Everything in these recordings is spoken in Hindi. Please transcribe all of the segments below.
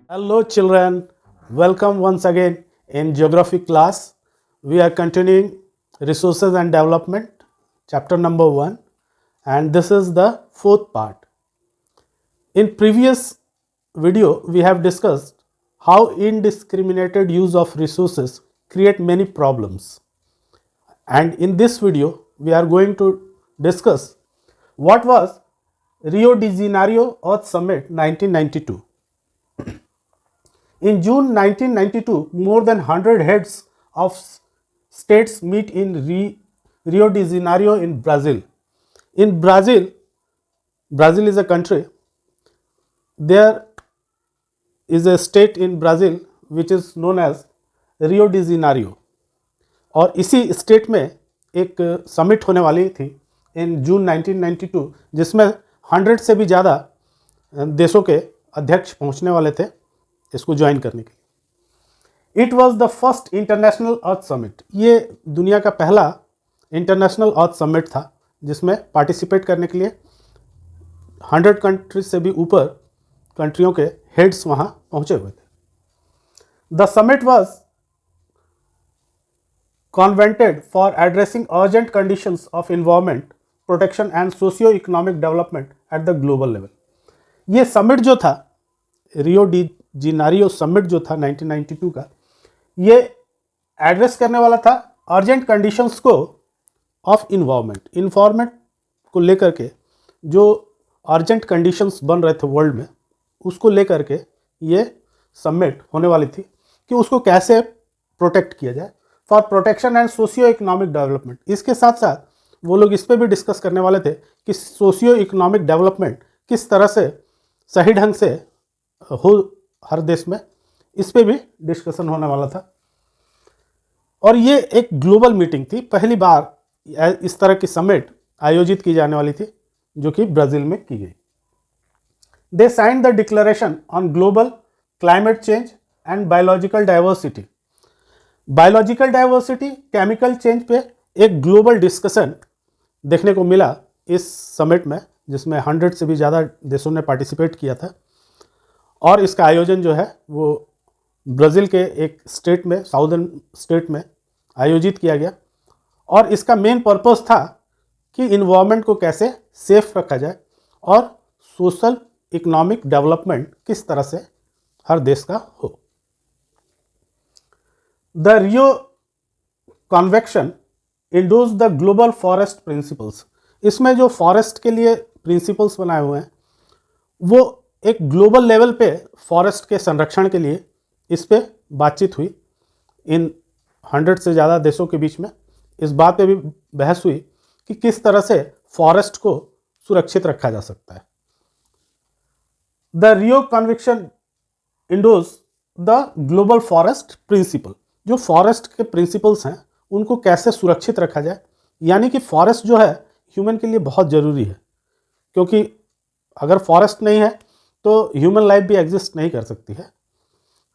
Hello children, welcome once again in geography class. We are continuing resources and development, chapter number 1, and this is the fourth part. In previous video we have discussed how indiscriminated use of resources create many problems. And in this video we are going to discuss what was Rio de Janeiro Earth Summit 1992. In June 1992, more than 100 heads of states meet in Rio de Janeiro in Brazil. In Brazil is a country. There is a state in Brazil which is known as Rio de Janeiro. और इसी स्टेट में एक समिट होने वाली थी इन जून 1992 जिसमें 100 से भी ज़्यादा देशों के अध्यक्ष पहुंचने वाले थे इसको ज्वाइन करने के लिए। It was the first international earth summit. ये दुनिया का पहला इंटरनेशनल अर्थ समिट था जिसमें पार्टिसिपेट करने के लिए 100 कंट्रीज से भी ऊपर कंट्रियों के हेड्स वहाँ पहुँचे हुए थे। The summit was convented for addressing urgent conditions of environment protection and socio economic development at the global level. ये समिट जो था रियो डी जिनारियो समिट जो था 1992 का, ये एड्रेस करने वाला था अर्जेंट कंडीशंस को ऑफ इन्वायरमेंट को लेकर के जो अर्जेंट कंडीशंस बन रहे थे वर्ल्ड में उसको लेकर के ये समिट होने वाली थी कि उसको कैसे प्रोटेक्ट किया जाए for protection and socio economic development. इसके साथ साथ वो लोग इस पर भी डिस्कस करने वाले थे कि सोशियो इकोनॉमिक डेवलपमेंट किस तरह से सही ढंग से हो हर देश में, इस पे भी डिस्कशन होने वाला था। और ये एक ग्लोबल मीटिंग थी, पहली बार इस तरह की समिट आयोजित की जाने वाली थी जो कि ब्राज़ील में की गई। They signed the declaration on global climate change and biological diversity. Biological diversity, chemical change पे एक ग्लोबल डिस्कशन देखने को मिला इस समिट में जिसमें 100 से भी ज़्यादा देशों ने पार्टिसिपेट किया था। और इसका आयोजन जो है वो ब्राज़ील के एक स्टेट में, साउदर्न स्टेट में आयोजित किया गया। और इसका मेन पर्पस था कि इन्वायरमेंट को कैसे सेफ रखा जाए और सोशल इकोनॉमिक डेवलपमेंट किस तरह से हर देश का हो। The Rio convention endorse the global forest principles. इसमें जो फॉरेस्ट के लिए प्रिंसिपल्स बनाए हुए हैं वो एक ग्लोबल लेवल पे फॉरेस्ट के संरक्षण के लिए इस पे बातचीत हुई। इन 100 से ज़्यादा देशों के बीच में इस बात पे भी बहस हुई कि किस तरह से फॉरेस्ट को सुरक्षित रखा जा सकता है। The Rio convention endorse the global forest principle. जो फॉरेस्ट के प्रिंसिपल्स हैं उनको कैसे सुरक्षित रखा जाए, यानी कि फॉरेस्ट जो है ह्यूमन के लिए बहुत ज़रूरी है, क्योंकि अगर फॉरेस्ट नहीं है तो ह्यूमन लाइफ भी एग्जिस्ट नहीं कर सकती है।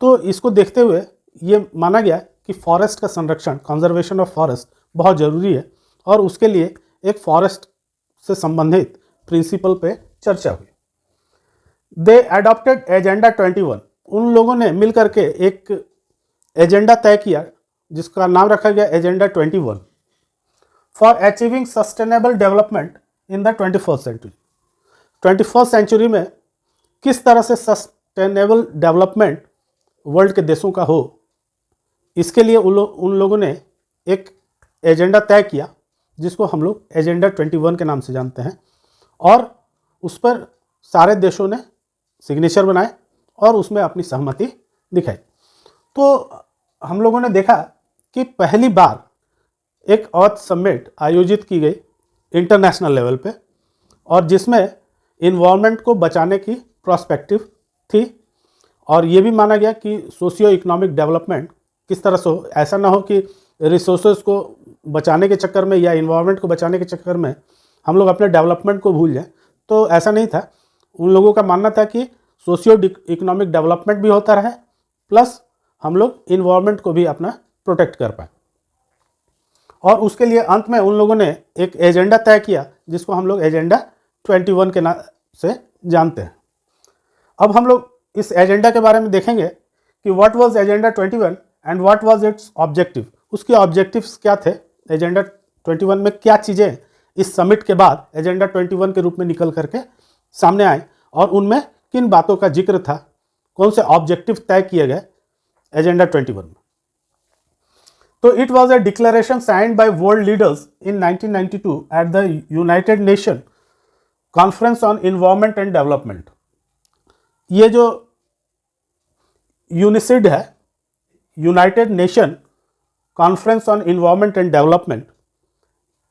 तो इसको देखते हुए ये माना गया कि फॉरेस्ट का संरक्षण, कंजर्वेशन ऑफ फॉरेस्ट बहुत ज़रूरी है और उसके लिए एक फॉरेस्ट से संबंधित प्रिंसिपल पे चर्चा हुई। दे एडॉप्टेड एजेंडा 21। उन लोगों ने मिलकर के एक एजेंडा तय किया जिसका नाम रखा गया agenda 21 for achieving sustainable development in the 21st century. 21st century में किस तरह से सस्टेनेबल डेवलपमेंट वर्ल्ड के देशों का हो, इसके लिए उन लोगों ने एक एजेंडा तय किया जिसको हम लोग एजेंडा 21 के नाम से जानते हैं। और उस पर सारे देशों ने सिग्नेचर बनाए और उसमें अपनी सहमति दिखाई। तो हम लोगों ने देखा कि पहली बार एक अर्थ समिट आयोजित की गई इंटरनेशनल लेवल पे और जिसमें इन्वायरमेंट को बचाने की प्रोस्पेक्टिव थी। और ये भी माना गया कि सोशियो इकोनॉमिक डेवलपमेंट किस तरह से हो। ऐसा ना हो कि रिसोर्सेज को बचाने के चक्कर में या इन्वायरमेंट को बचाने के चक्कर में हम लोग अपने डेवलपमेंट को भूल जाएं। तो ऐसा नहीं था। उन लोगों का मानना था कि सोशियो इकोनॉमिक डेवलपमेंट भी होता रहे प्लस हम लोग इन्वायरमेंट को भी अपना प्रोटेक्ट कर पाए। और उसके लिए अंत में उन लोगों ने एक एजेंडा तय किया जिसको हम लोग एजेंडा 21 के नाम से जानते हैं। अब हम लोग इस एजेंडा के बारे में देखेंगे कि what was agenda 21 and what was it's objective, उसके ऑब्जेक्टिव्स क्या थे, एजेंडा 21 में क्या चीज़ें इस समिट के बाद एजेंडा 21 के रूप में निकल करके सामने आए और उनमें किन बातों का जिक्र था, कौन से ऑब्जेक्टिव तय किए गए एजेंडा 21 में। तो it was a declaration signed by world leaders in 1992 at the United nation conference on environment and development. ये जो यूनिसिड है, United nation conference on environment and development,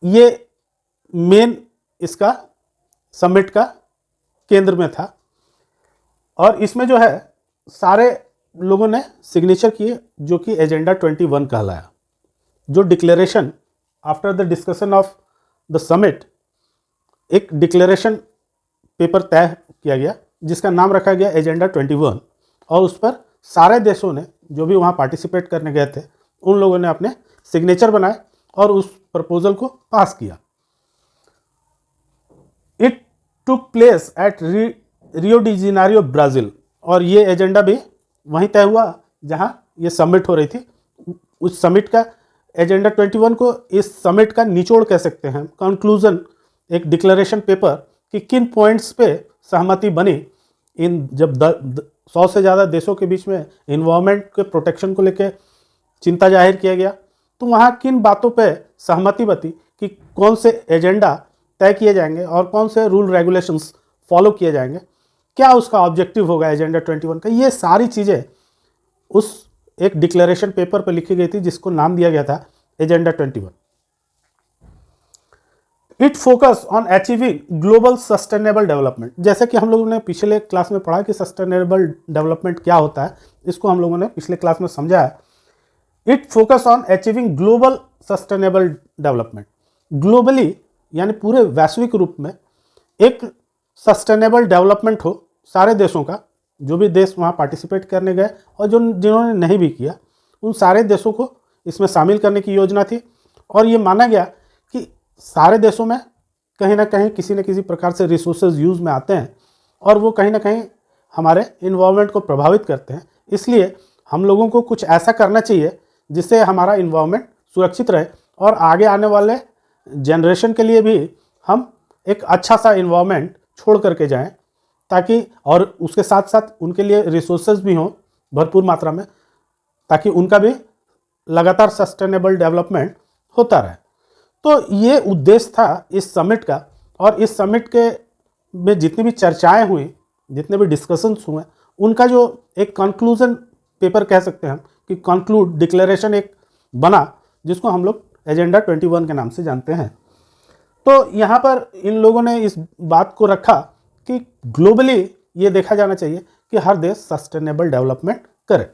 ये मेन इसका समिट का केंद्र में था और इसमें जो है सारे लोगों ने सिग्नेचर किए जो कि एजेंडा 21 कहलाया। जो declaration after the discussion of the summit, एक डिक्लेरेशन पेपर तय किया गया जिसका नाम रखा गया एजेंडा 21 और उस पर सारे देशों ने जो भी वहाँ पार्टिसिपेट करने गए थे उन लोगों ने अपने सिग्नेचर बनाए और उस प्रपोजल को पास किया। It took place at Rio de Janeiro Brazil, और ये एजेंडा भी वहीं तय हुआ जहां ये समिट हो रही थी। उस समिट का एजेंडा 21 को इस समिट का निचोड़ कह सकते हैं, कंक्लूजन, एक डिक्लेरेशन पेपर कि किन पॉइंट्स पे सहमति बनी इन जब 100 से ज़्यादा देशों के बीच में इन्वायरमेंट के प्रोटेक्शन को लेकर चिंता जाहिर किया गया, तो वहाँ किन बातों पे सहमति बनी कि कौन से एजेंडा तय किए जाएंगे और कौन से रूल रेगुलेशंस फॉलो किए जाएंगे, क्या उसका ऑब्जेक्टिव होगा एजेंडा 21 का। ये सारी चीज़ें उस एक डिक्लेरेशन पेपर पर लिखी गई थी जिसको नाम दिया गया था agenda 21। It focus on achieving global sustainable development. जैसे कि हम लोगों ने पिछले क्लास में पढ़ा कि सस्टेनेबल डेवलपमेंट क्या होता है, इसको हम लोगों ने पिछले क्लास में समझा है। It focus on achieving global sustainable development, globally यानी पूरे वैश्विक रूप में एक सस्टेनेबल डेवलपमेंट हो सारे देशों का, जो भी देश वहाँ पार्टिसिपेट करने गए और जिन्होंने नहीं भी किया उन सारे देशों को इसमें शामिल करने की योजना थी। और ये माना गया कि सारे देशों में कहीं ना कहीं किसी न किसी प्रकार से रिसोर्सेज यूज़ में आते हैं और वो कहीं ना कहीं हमारे इन्वायरमेंट को प्रभावित करते हैं। इसलिए हम लोगों को कुछ ऐसा करना चाहिए जिससे हमारा इन्वायरमेंट सुरक्षित रहे और आगे आने वाले जनरेशन के लिए भी हम एक अच्छा सा इन्वायरमेंट छोड़ करके जाएं, ताकि और उसके साथ साथ उनके लिए रिसोर्सेज भी हों भरपूर मात्रा में, ताकि उनका भी लगातार सस्टेनेबल डेवलपमेंट होता रहे। तो ये उद्देश्य था इस समिट का। और इस समिट के में जितनी भी चर्चाएं हुई, जितने भी डिस्कशंस हुए, उनका जो एक कंक्लूजन पेपर कह सकते हैं हम कि कंक्लूड डिक्लेरेशन एक बना जिसको हम लोग एजेंडा 21 के नाम से जानते हैं। तो यहाँ पर इन लोगों ने इस बात को रखा कि ग्लोबली ये देखा जाना चाहिए कि हर देश सस्टेनेबल डेवलपमेंट करे।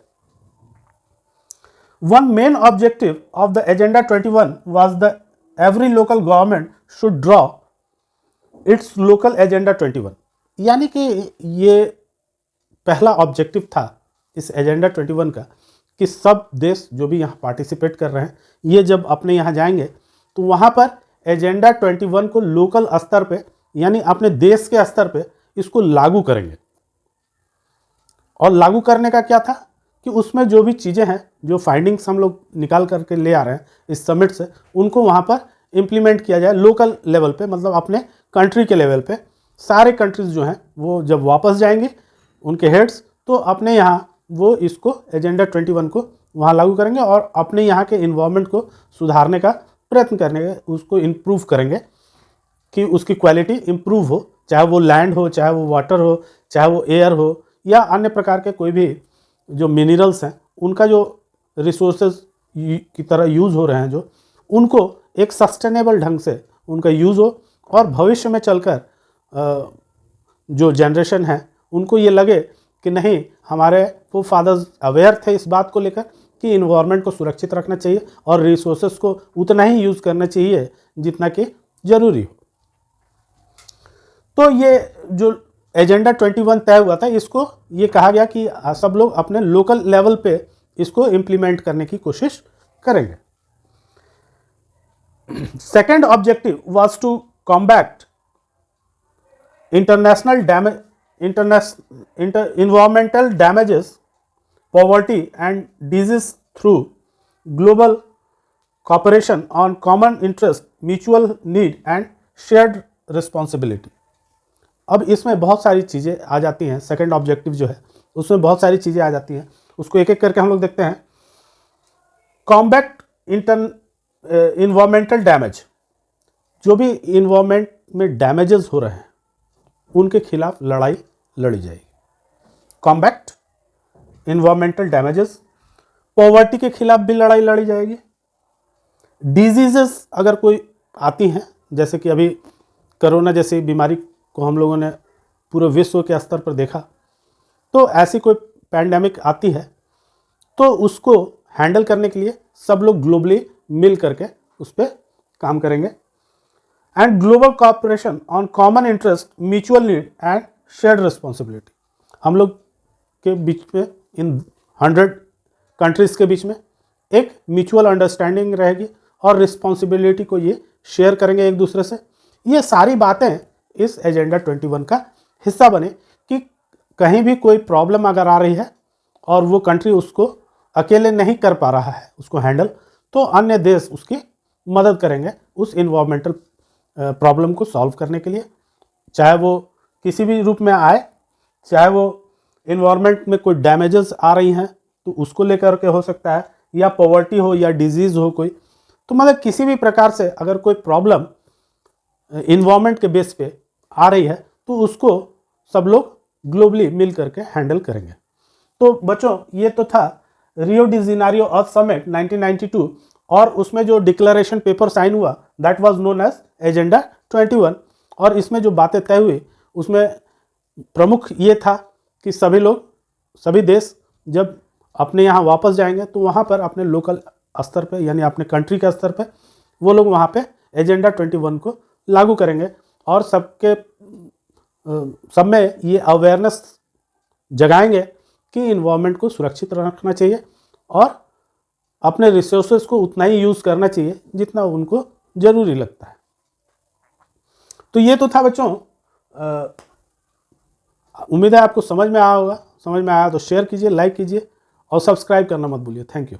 One main objective of the agenda 21 was the every local government should draw it's local agenda 21, यानी कि ये पहला ऑब्जेक्टिव था इस एजेंडा 21 का कि सब देश जो भी यहाँ पार्टिसिपेट कर रहे हैं ये जब अपने यहाँ जाएंगे तो वहाँ पर एजेंडा 21 को लोकल स्तर पे यानी अपने देश के स्तर पे इसको लागू करेंगे। और लागू करने का क्या था कि उसमें जो भी चीज़ें हैं, जो फाइंडिंग्स हम लोग निकाल करके ले आ रहे हैं इस समिट से, उनको वहाँ पर इम्प्लीमेंट किया जाए लोकल लेवल पे, मतलब अपने कंट्री के लेवल पे। सारे कंट्रीज़ जो हैं वो जब वापस जाएंगे उनके हेड्स, तो अपने यहाँ वो इसको एजेंडा 21 को वहाँ लागू करेंगे और अपने यहाँ के इन्वायरमेंट को सुधारने का प्रयत्न करेंगे, उसको इम्प्रूव करेंगे कि उसकी क्वालिटी इम्प्रूव हो, चाहे वो लैंड हो, चाहे वो वाटर हो, चाहे वो एयर हो या अन्य प्रकार के कोई भी जो मिनरल्स हैं उनका जो रिसोर्सेज की तरह यूज़ हो रहे हैं, जो उनको एक सस्टेनेबल ढंग से उनका यूज़ हो और भविष्य में चलकर जो जनरेशन है उनको ये लगे कि नहीं, हमारे वो फादर्स अवेयर थे इस बात को लेकर कि इन्वायरमेंट को सुरक्षित रखना चाहिए और रिसोर्सेज को उतना ही यूज़ करना चाहिए जितना कि ज़रूरी हो। तो ये जो एजेंडा 21 तय हुआ था, इसको ये कहा गया कि सब लोग अपने लोकल लेवल पे इसको इम्प्लीमेंट करने की कोशिश करेंगे। Second objective was to combat international environmental damages, poverty and disease through global cooperation on common interest, mutual need and shared responsibility. अब इसमें बहुत सारी चीज़ें आ जाती हैं, सेकंड ऑब्जेक्टिव जो है उसमें बहुत सारी चीज़ें आ जाती हैं, उसको एक एक करके हम लोग देखते हैं. कॉम्बैट इन्वायरमेंटल डैमेज, जो भी इन्वायरमेंट में डैमेजेस हो रहे हैं उनके खिलाफ लड़ाई लड़ी जाएगी. Combat environmental damages. पॉवर्टी के खिलाफ भी लड़ाई लड़ी जाएगी. डिजीजेस अगर कोई आती हैं, जैसे कि अभी कोरोना जैसी बीमारी को हम लोगों ने पूरे विश्व के स्तर पर देखा, तो ऐसी कोई पैंडेमिक आती है तो उसको हैंडल करने के लिए सब लोग ग्लोबली मिल करके उस पर काम करेंगे. And global cooperation on common interest, mutual need and shared responsibility. हम लोग के बीच में, इन 100 कंट्रीज़ के बीच में एक म्यूचुअल अंडरस्टैंडिंग रहेगी और रिस्पॉन्सिबिलिटी को ये शेयर करेंगे एक दूसरे से. ये सारी बातें इस एजेंडा 21 का हिस्सा बने कि कहीं भी कोई प्रॉब्लम अगर आ रही है और वो कंट्री उसको अकेले नहीं कर पा रहा है उसको हैंडल, तो अन्य देश उसकी मदद करेंगे उस इन्वायरमेंटल प्रॉब्लम को सॉल्व करने के लिए, चाहे वो किसी भी रूप में आए, चाहे वो इन्वायरमेंट में कोई डैमेजेस आ रही हैं तो उसको लेकर के हो सकता है, या पॉवर्टी हो या डिजीज़ हो कोई, तो मतलब किसी भी प्रकार से अगर कोई प्रॉब्लम इन्वायरमेंट के बेस पे आ रही है तो उसको सब लोग ग्लोबली मिल करके हैंडल करेंगे. तो बच्चों, ये तो था Rio de Janeiro earth summit 1992, और उसमें जो डिक्लेरेशन पेपर साइन हुआ that was known as agenda 21. और इसमें जो बातें तय हुई उसमें प्रमुख ये था कि सभी लोग, सभी देश जब अपने यहाँ वापस जाएंगे तो वहाँ पर अपने लोकल स्तर पे, यानी अपने कंट्री के स्तर पे, वो लोग वहाँ पे एजेंडा 21 को लागू करेंगे और सब में ये अवेयरनेस जगाएंगे कि इन्वायरमेंट को सुरक्षित रखना चाहिए और अपने रिसोर्सेज को उतना ही यूज़ करना चाहिए जितना उनको ज़रूरी लगता है. तो ये तो था बच्चों. उम्मीद है आपको समझ में आया होगा. समझ में आया तो शेयर कीजिए, लाइक कीजिए और सब्सक्राइब करना मत भूलिए. Thank you.